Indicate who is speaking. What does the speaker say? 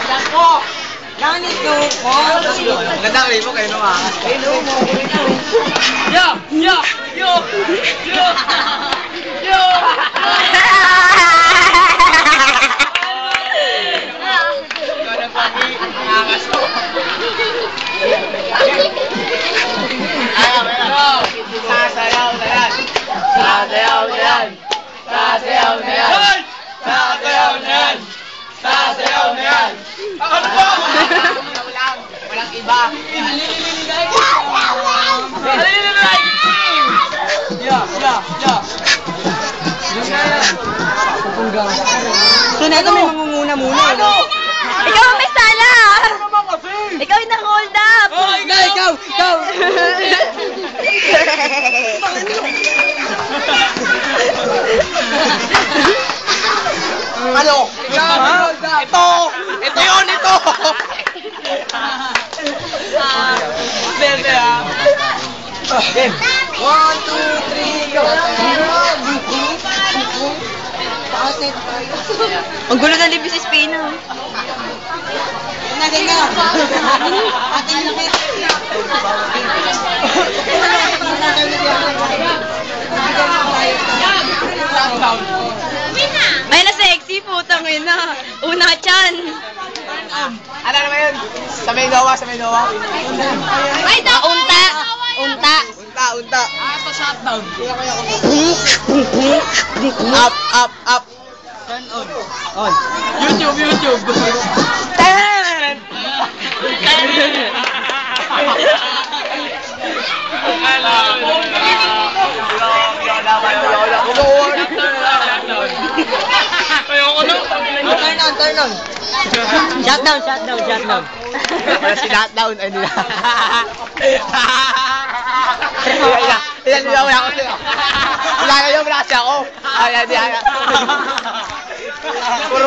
Speaker 1: Ako! Ganito ko!
Speaker 2: Ganda mo kayo naman.
Speaker 1: Yo! Yo! Yo! Yo! Yo!
Speaker 2: Sasayaw na yan! Sasayaw na yan! Sasayaw na yan! Sasayaw na yan! Sasayaw na yan! Ano po? Walang iba!
Speaker 1: So, neto may mangunguna muna.
Speaker 3: Ikaw ang may sala! Ikaw yung na-hold up!
Speaker 1: Ikaw! Ikaw!
Speaker 2: Ano? Ito! Ito yun! Ito!
Speaker 1: Bebe ah!
Speaker 2: Game! 1, 2, 3, go!
Speaker 3: Ang gulo ng libis si Spina.
Speaker 1: Ganyan! Ating lupit!
Speaker 3: Ay, na-sexy, putang ina. Una chan.
Speaker 2: Ano naman yun? Sa may gawa, sa may gawa.
Speaker 3: Ay, unta. Unta.
Speaker 2: Unta.
Speaker 1: Ito shutdown.
Speaker 2: Up, up, up.
Speaker 1: Turn on.
Speaker 2: On.
Speaker 1: YouTube.
Speaker 2: Turn on.
Speaker 3: Shutdown.
Speaker 2: Wala si lockdown. Ay nila. Wala kasi ako. Ay, puro